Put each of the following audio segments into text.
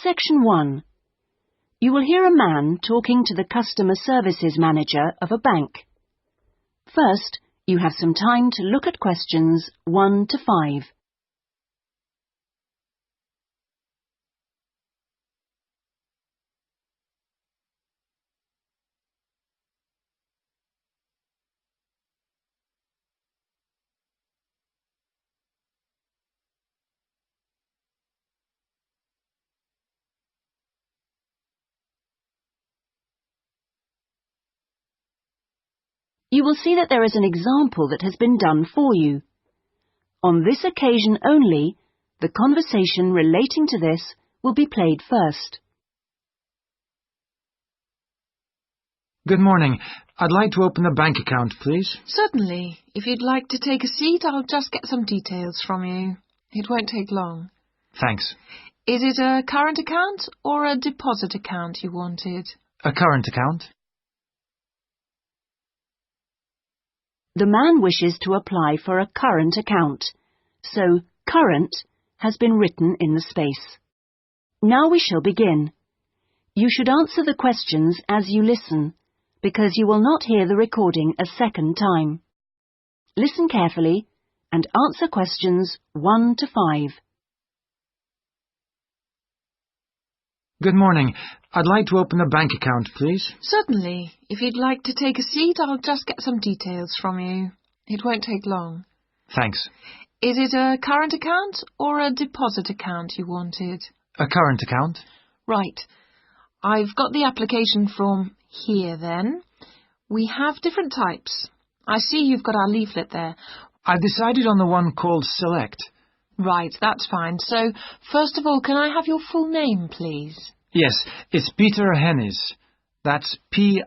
Section 1. You will hear a man talking to the customer services manager of a bank. First, you have some time to look at questions 1 to 5. You will see that there is an example that has been done for you. On this occasion only, the conversation relating to this will be played first. Good morning. I'd like to open a bank account, please. Certainly. If you'd like to take a seat, I'll just get some details from you. It won't take long. Thanks. Is it a current account or a deposit account you wanted? A current account? The man wishes to apply for a current account, so current has been written in the space. Now we shall begin. You should answer the questions as you listen, because you will not hear the recording a second time. Listen carefully and answer questions 1 to 5. Good morning. I'd like to open a bank account, please. Certainly. If you'd like to take a seat, I'll just get some details from you. It won't take long. Thanks. Is it a current account or a deposit account you wanted? A current account? Right. I've got the application form here then. We have different types. I see you've got our leaflet there. I've decided on the one called Select. Right, that's fine. So, first of all, can I have your full name, please? Yes, it's Peter Hennis. That's P-I-E-T-E-R.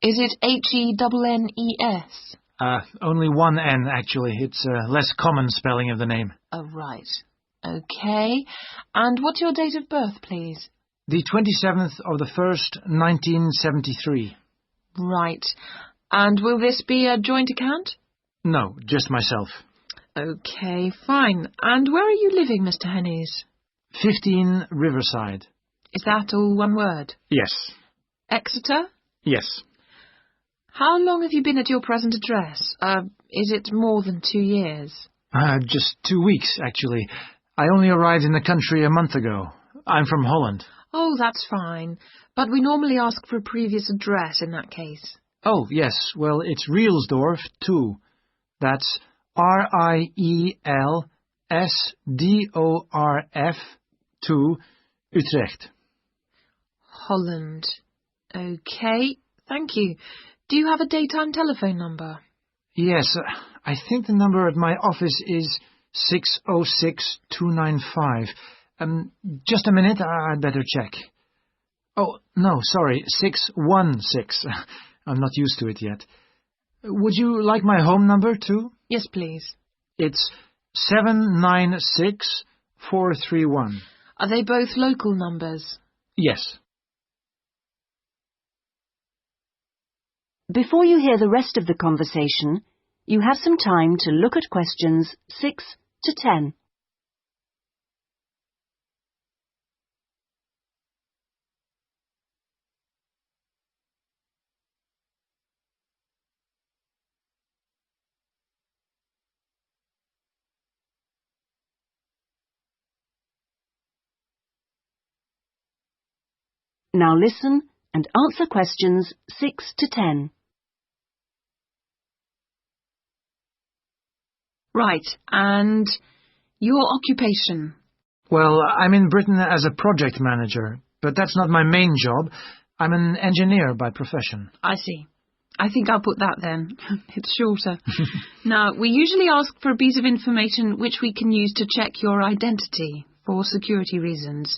Is it H-E-N-N-E-S? Only one N, actually. It's a less common spelling of the name. Oh, right. Okay. And what's your date of birth, please? The 27th of the 1st, 1973. Right. And will this be a joint account? No, just myself. Okay, fine. And where are you living, Mr. Hennies? 15 Riverside. Is that all one word? Yes. Exeter? Yes. How long have you been at your present address? Is it more than 2 years? Just 2 weeks, actually. I only arrived in the country a month ago. I'm from Holland. Oh, that's fine. But we normally ask for a previous address in that case. Oh, yes. Well, it's Rielsdorf 2. That's R-I-E-L-S-D-O-R-F 2, Utrecht. Holland. Okay, thank you. Do you have a daytime telephone number? Yes, I think the number at my office is 606-295. Just a minute, I'd better check. Oh, no, sorry, 616. I'm not used to it yet. Would you like my home number, too? Yes, please. It's 796431. Are they both local numbers? Yes. Before you hear the rest of the conversation, you have some time to look at questions 6 to 10. Now listen and answer questions 6 to 10. Right, and your occupation? Well, I'm in Britain as a project manager, but that's not my main job. I'm an engineer by profession. I see. I think I'll put that then. It's shorter. Now, we usually ask for a piece of information which we can use to check your identity for security reasons.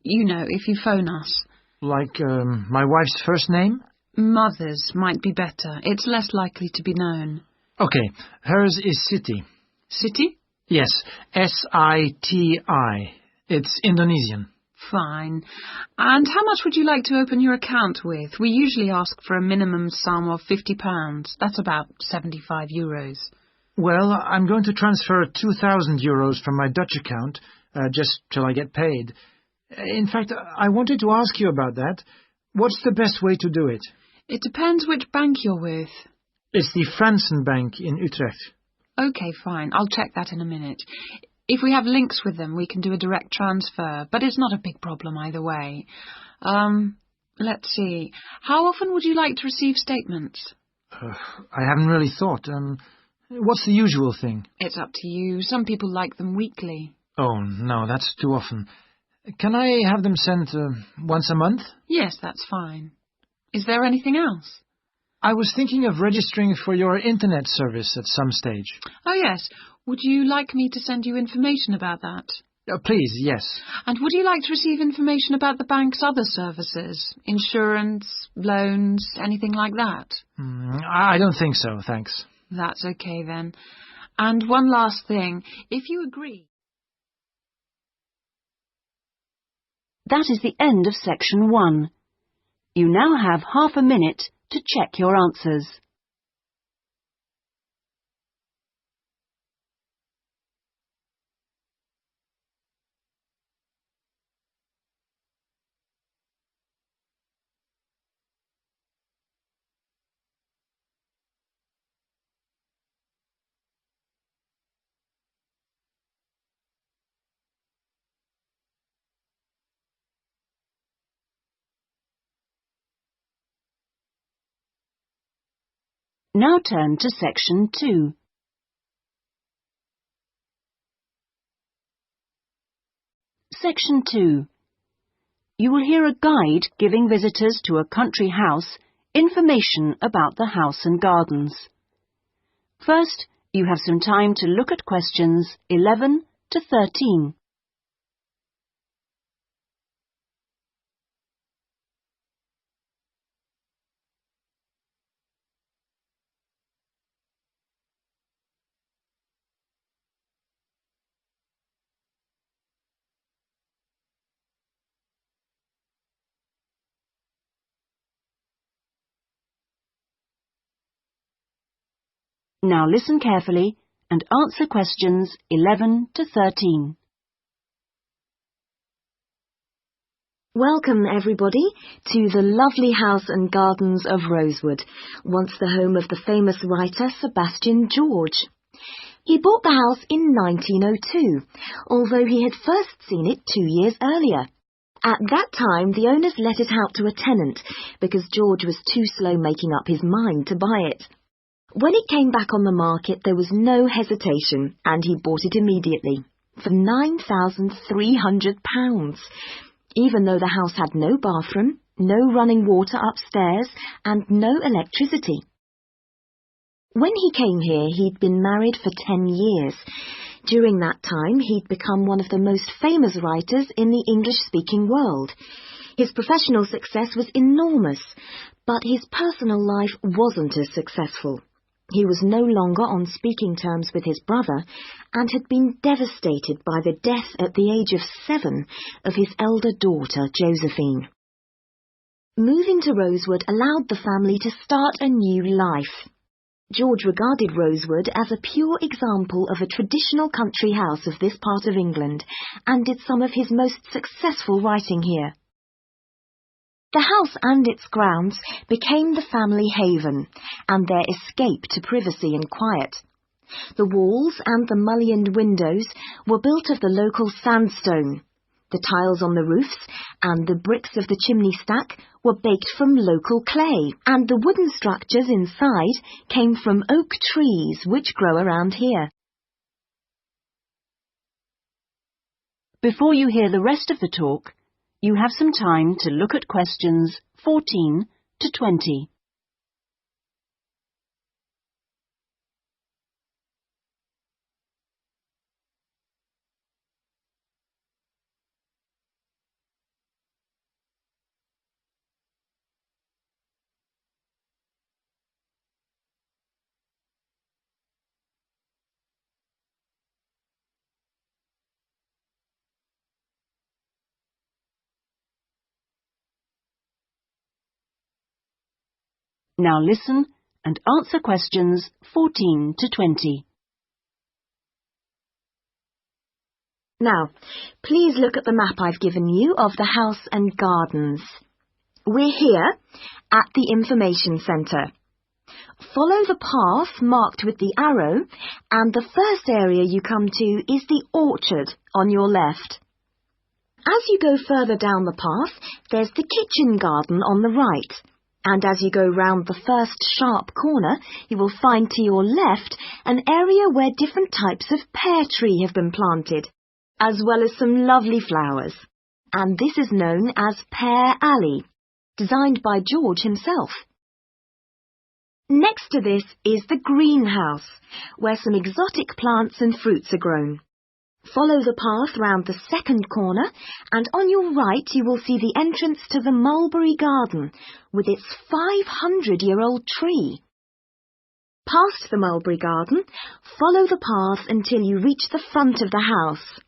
You know, if you phone us. Like my wife's first name? Mother's might be better. It's less likely to be known. Okay, hers is Siti. Siti? Yes, S-I-T-I. It's Indonesian. Fine. And how much would you like to open your account with? We usually ask for a minimum sum of £50. That's about €75. Well, I'm going to transfer 2,000 euros from my Dutch account just till I get paid. In fact, I wanted to ask you about that. What's the best way to do it? It depends which bank you're with. It's the Fransen Bank in Utrecht. OK, fine. I'll check that in a minute. If we have links with them, we can do a direct transfer, but it's not a big problem either way. Let's see. How often would you like to receive statements? I haven't really thought. What's the usual thing? It's up to you. Some people like them weekly. Oh, no, that's too often. Can I have them sent once a month? Yes, that's fine. Is there anything else? I was thinking of registering for your internet service at some stage. Oh, yes. Would you like me to send you information about that? Please, yes. And would you like to receive information about the bank's other services? Insurance, loans, anything like that? I don't think so, thanks. That's okay then. And one last thing. If you agree... That is the end of section 1. You now have half a minute to check your answers. Now turn to section 2. Section 2. You will hear a guide giving visitors to a country house information about the house and gardens. First, you have some time to look at questions 11 to 13. Now listen carefully and answer questions 11 to 13. Welcome, everybody, to the lovely house and gardens of Rosewood, once the home of the famous writer Sebastian George. He bought the house in 1902, although he had first seen it 2 years earlier. At that time, the owners let it out to a tenant because George was too slow making up his mind to buy it. When it came back on the market, there was no hesitation, and he bought it immediately for £9,300, even though the house had no bathroom, no running water upstairs, and no electricity. When he came here, he'd been married for 10 years. During that time, he'd become one of the most famous writers in the English-speaking world. His professional success was enormous, but his personal life wasn't as successful. He was no longer on speaking terms with his brother and had been devastated by the death at the age of 7 of his elder daughter, Josephine. Moving to Rosewood allowed the family to start a new life. George regarded Rosewood as a pure example of a traditional country house of this part of England and did some of his most successful writing here. The house and its grounds became the family haven and their escape to privacy and quiet. The walls and the mullioned windows were built of the local sandstone. The tiles on the roofs and the bricks of the chimney stack were baked from local clay, and the wooden structures inside came from oak trees which grow around here. Before you hear the rest of the talk, you have some time to look at questions 14 to 20. Now listen and answer questions 14 to 20. Now, please look at the map I've given you of the house and gardens. We're here at the information centre. Follow the path marked with the arrow, and the first area you come to is the orchard on your left. As you go further down the path, there's the kitchen garden on the right, and as you go round the first sharp corner, you will find to your left an area where different types of pear tree have been planted, as well as some lovely flowers. And this is known as Pear Alley, designed by George himself. Next to this is the greenhouse, where some exotic plants and fruits are grown. Follow the path round the second corner, and on your right you will see the entrance to the mulberry garden, with its 500-year-old tree. Past the mulberry garden, follow the path until you reach the front of the house.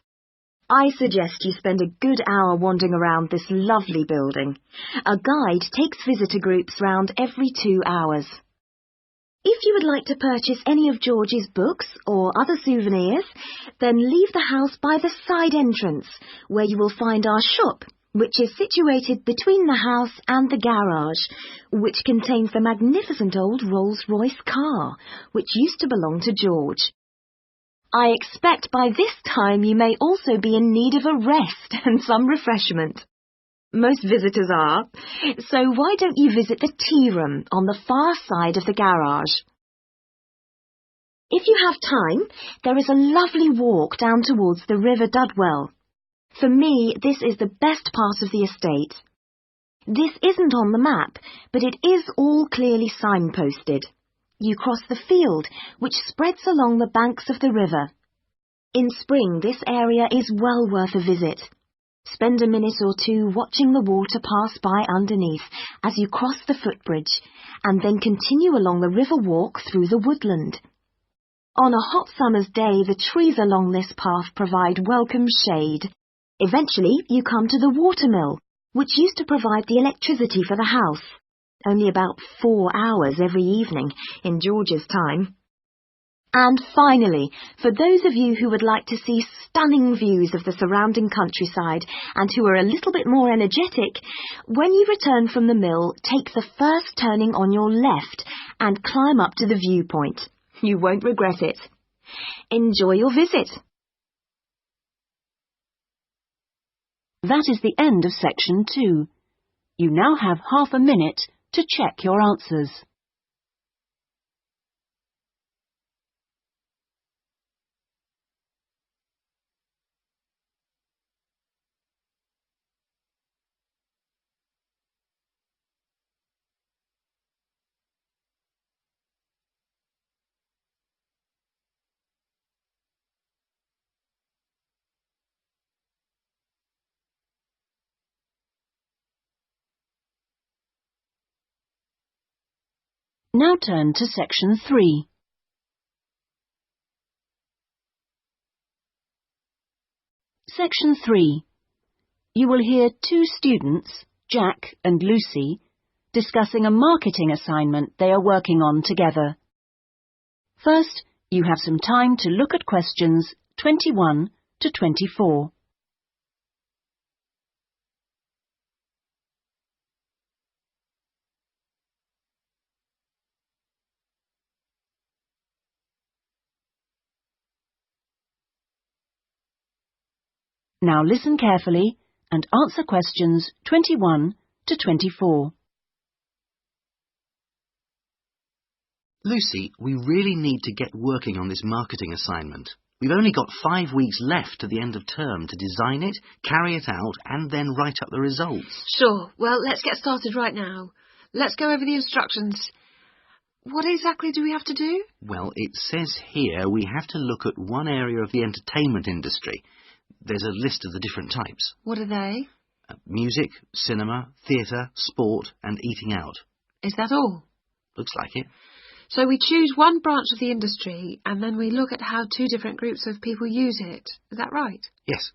I suggest you spend a good hour wandering around this lovely building. A guide takes visitor groups round every 2 hours. If you would like to purchase any of George's books or other souvenirs, then leave the house by the side entrance, where you will find our shop, which is situated between the house and the garage, which contains the magnificent old Rolls-Royce car, which used to belong to George. I expect by this time you may also be in need of a rest and some refreshment. Most visitors are, so why don't you visit the tea room on the far side of the garage? If you have time, there is a lovely walk down towards the River Dudwell. For me, this is the best part of the estate. This isn't on the map, but it is all clearly signposted. You cross the field, which spreads along the banks of the river. In spring, this area is well worth a visit. Spend a minute or two watching the water pass by underneath as you cross the footbridge, and then continue along the river walk through the woodland. On a hot summer's day, the trees along this path provide welcome shade. Eventually, you come to the watermill, which used to provide the electricity for the house. Only about 4 hours every evening in George's time. And finally, for those of you who would like to see stunning views of the surrounding countryside and who are a little bit more energetic, when you return from the mill, take the first turning on your left and climb up to the viewpoint. You won't regret it. Enjoy your visit. That is the end of section 2. You now have half a minute to check your answers. Now turn to section 3. Section 3. You will hear 2 students, Jack and Lucy, discussing a marketing assignment they are working on together. First, you have some time to look at questions 21 to 24. Now listen carefully and answer questions 21 to 24. Lucy, we really need to get working on this marketing assignment. We've only got 5 weeks left to the end of term to design it, carry it out, and then write up the results. Sure. Well, let's get started right now. Let's go over the instructions. What exactly do we have to do? Well, it says here we have to look at one area of the entertainment industry. There's a list of the different types. What are they? Music, cinema, theatre, sport, and eating out. Is that all? Looks like it. So we choose one branch of the industry and then we look at how 2 different groups of people use it. Is that right? Yes.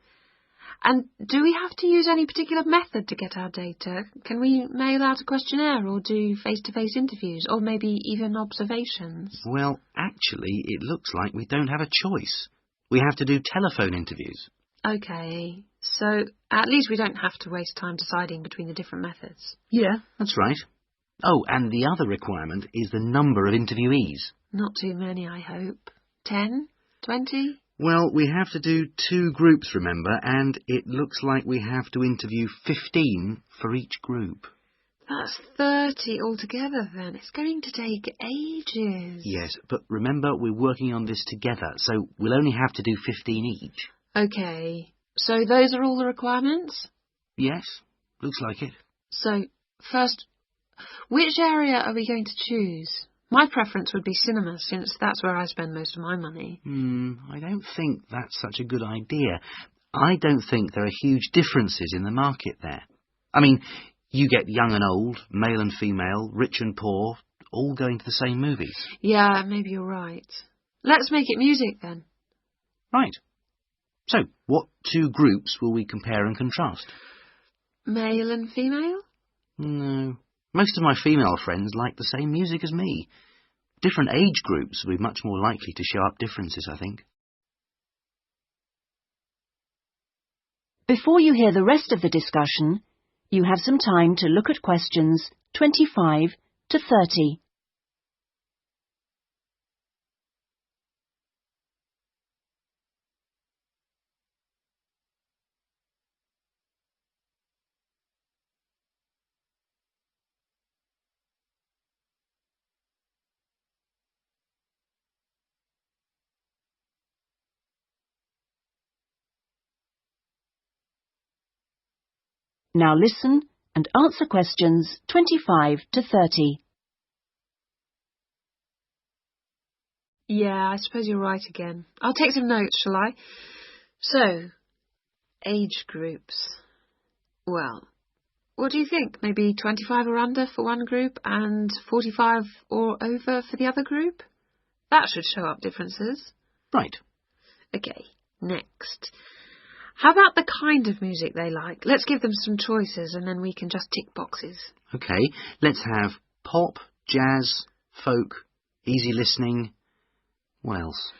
And do we have to use any particular method to get our data? Can we mail out a questionnaire or do face-to-face interviews or maybe even observations? Well, actually, it looks like we don't have a choice. We have to do telephone interviews. OK, so at least we don't have to waste time deciding between the different methods. Yeah, that's right. Oh, and the other requirement is the number of interviewees. Not too many, I hope. 10? 20? Well, we have to do 2 groups, remember, and it looks like we have to interview 15 for each group. That's 30 altogether then. It's going to take ages. Yes, but remember we're working on this together, so we'll only have to do 15 each. OK, so those are all the requirements? Yes, looks like it. So, first, which area are we going to choose? My preference would be cinema, since that's where I spend most of my money. I don't think that's such a good idea. I don't think there are huge differences in the market there. I mean, you get young and old, male and female, rich and poor, all going to the same movies. Yeah, maybe you're right. Let's make it music then. Right. So, what 2 groups will we compare and contrast? Male and female? No. Most of my female friends like the same music as me. Different age groups will be much more likely to show up differences, I think. Before you hear the rest of the discussion, you have some time to look at questions 25 to 30. Now listen and answer questions 25 to 30. Yeah, I suppose you're right again. I'll take some notes, shall I? So, age groups. Well, what do you think? Maybe 25 or under for one group and 45 or over for the other group? That should show up differences. Right. OK, next. How about the kind of music they like? Let's give them some choices and then we can just tick boxes. OK, let's have pop, jazz, folk, easy listening. What else?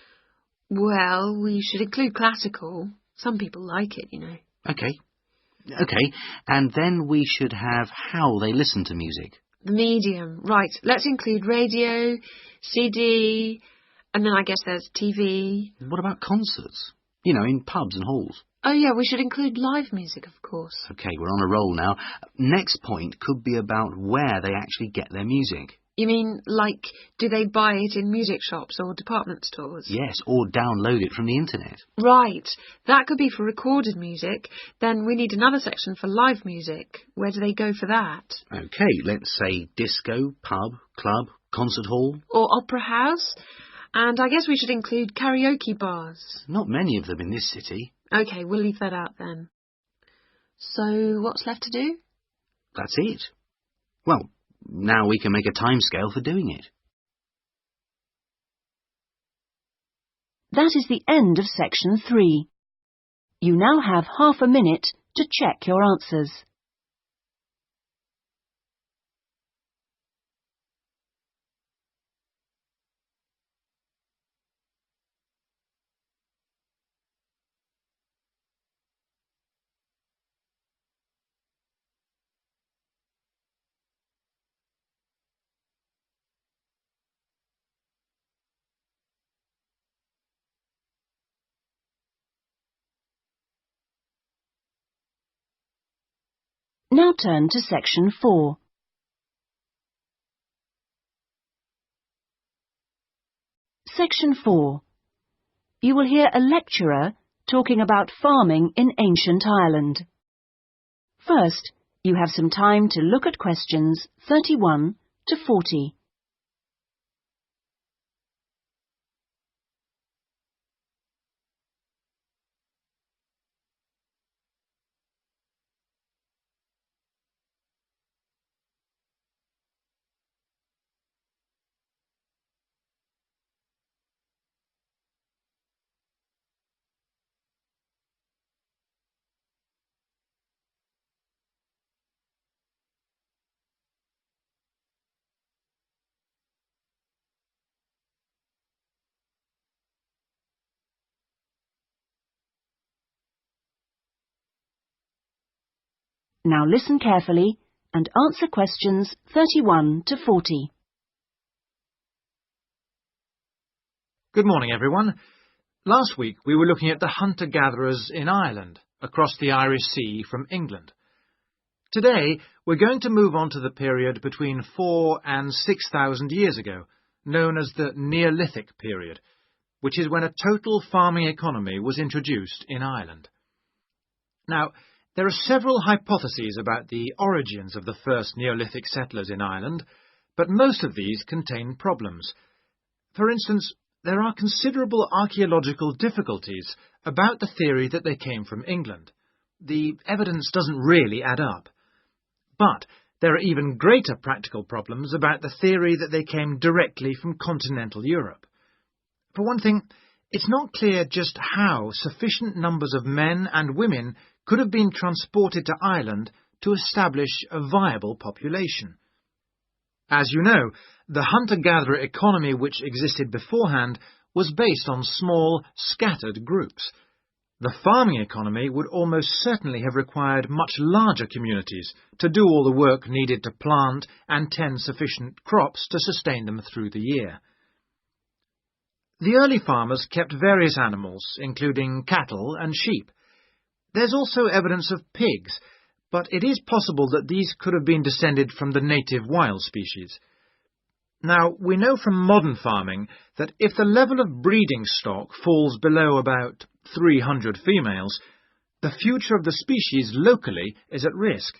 Well, we should include classical. Some people like it, you know. OK, and then we should have how they listen to music. The medium. Right, let's include radio, CD, and then I guess there's TV. What about concerts? You know, in pubs and halls. Oh yeah, we should include live music, of course. OK, we're on a roll now. Next point could be about where they actually get their music. You mean, like, do they buy it in music shops or department stores? Yes, or download it from the internet. Right, that could be for recorded music. Then we need another section for live music. Where do they go for that? OK, let's say disco, pub, club, concert hall. Or opera house. And I guess we should include karaoke bars. Not many of them in this city. OK, we'll leave that out then. So, what's left to do? That's it. Well, now we can make a timescale for doing it. That is the end of section 3. You now have half a minute to check your answers. Now turn to section 4. Section 4. You will hear a lecturer talking about farming in ancient Ireland. First, you have some time to look at questions 31 to 40. Now listen carefully and answer questions 31 to 40. Good morning, everyone. Last week we were looking at the hunter-gatherers in Ireland, across the Irish Sea from England. Today we're going to move on to the period between 4,000 and 6,000 years ago, known as the Neolithic period, which is when a total farming economy was introduced in Ireland. Now, there are several hypotheses about the origins of the first Neolithic settlers in Ireland, but most of these contain problems. For instance, there are considerable archaeological difficulties about the theory that they came from England. The evidence doesn't really add up. But there are even greater practical problems about the theory that they came directly from continental Europe. For one thing, it's not clear just how sufficient numbers of men and women could have been transported to Ireland to establish a viable population. As you know, the hunter-gatherer economy which existed beforehand was based on small, scattered groups. The farming economy would almost certainly have required much larger communities to do all the work needed to plant and tend sufficient crops to sustain them through the year. The early farmers kept various animals, including cattle and sheep. There's also evidence of pigs, but it is possible that these could have been descended from the native wild species. Now, we know from modern farming that if the level of breeding stock falls below about 300 females, the future of the species locally is at risk.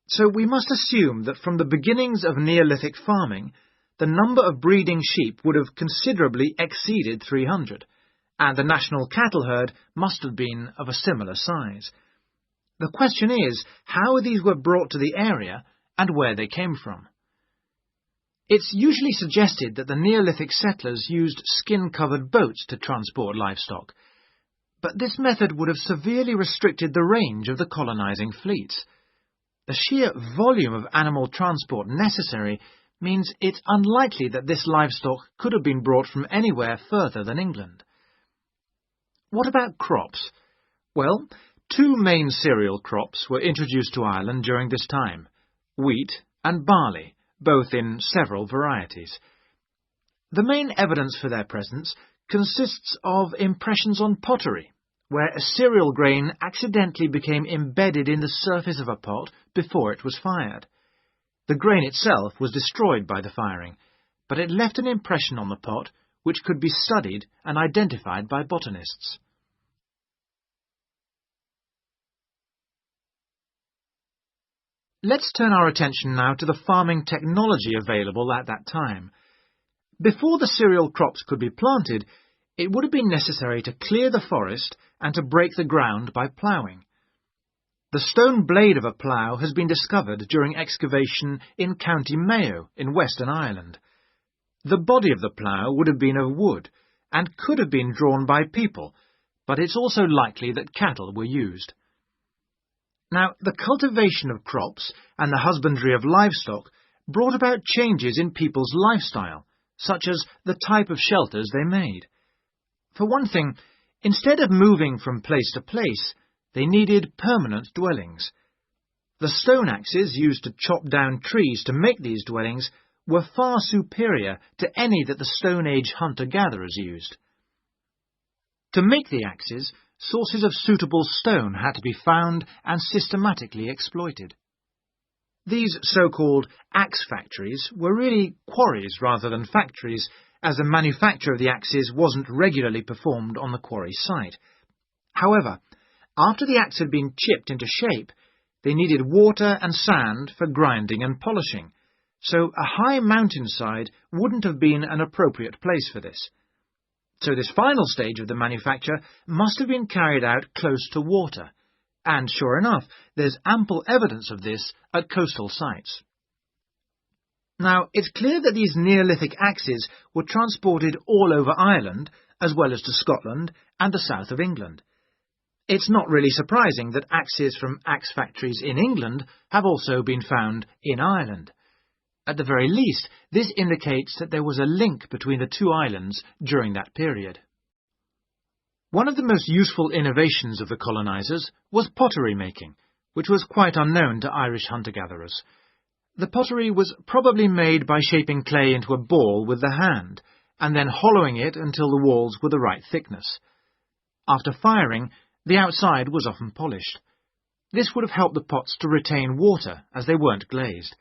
So we must assume that from the beginnings of Neolithic farming, the number of breeding sheep would have considerably exceeded 300, and the national cattle herd must have been of a similar size. The question is how these were brought to the area and where they came from. It's usually suggested that the Neolithic settlers used skin-covered boats to transport livestock, but this method would have severely restricted the range of the colonizing fleets. The sheer volume of animal transport necessary means it's unlikely that this livestock could have been brought from anywhere further than England. What about crops? Well, two main cereal crops were introduced to Ireland during this time, wheat and barley, both in several varieties. The main evidence for their presence consists of impressions on pottery, where a cereal grain accidentally became embedded in the surface of a pot before it was fired. The grain itself was destroyed by the firing, but it left an impression on the pot which could be studied and identified by botanists. Let's turn our attention now to the farming technology available at that time. Before the cereal crops could be planted, it would have been necessary to clear the forest and to break the ground by ploughing. The stone blade of a plough has been discovered during excavation in County Mayo in Western Ireland. The body of the plough would have been of wood and could have been drawn by people, but it's also likely that cattle were used. Now, the cultivation of crops and the husbandry of livestock brought about changes in people's lifestyle, such as the type of shelters they made. For one thing, instead of moving from place to place, they needed permanent dwellings. The stone axes used to chop down trees to make these dwellings were far superior to any that the Stone Age hunter-gatherers used. To make the axes, sources of suitable stone had to be found and systematically exploited. These so-called axe factories were really quarries rather than factories, as the manufacture of the axes wasn't regularly performed on the quarry site. However, after the axe had been chipped into shape, they needed water and sand for grinding and polishing, so a high mountainside wouldn't have been an appropriate place for this. So this final stage of the manufacture must have been carried out close to water, and sure enough, there's ample evidence of this at coastal sites. Now, it's clear that these Neolithic axes were transported all over Ireland, as well as to Scotland and the south of England. It's not really surprising that axes from axe factories in England have also been found in Ireland. At the very least, this indicates that there was a link between the two islands during that period. One of the most useful innovations of the colonizers was pottery making, which was quite unknown to Irish hunter-gatherers. The pottery was probably made by shaping clay into a ball with the hand, and then hollowing it until the walls were the right thickness. After firing, the outside was often polished. This would have helped the pots to retain water, as they weren't glazed.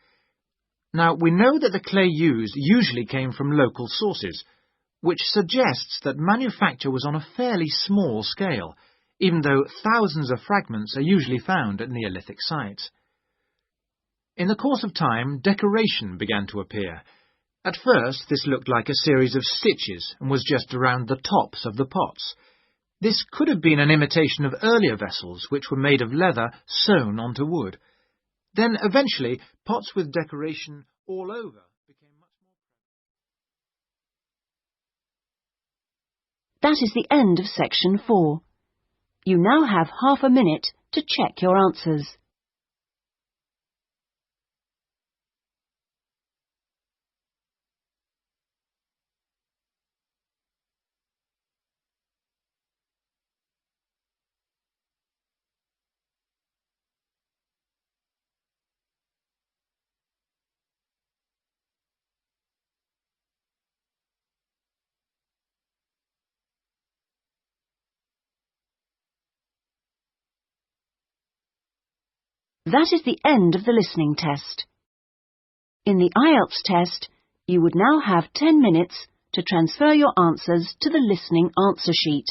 Now, we know that the clay used usually came from local sources, which suggests that manufacture was on a fairly small scale, even though thousands of fragments are usually found at Neolithic sites. In the course of time, decoration began to appear. At first, this looked like a series of stitches and was just around the tops of the pots. This could have been an imitation of earlier vessels, which were made of leather sewn onto wood. Then, eventually, pots with decoration all over became much more... That is the end of section 4. You now have half a minute to check your answers. That is the end of the listening test. In the IELTS test, you would now have 10 minutes to transfer your answers to the listening answer sheet.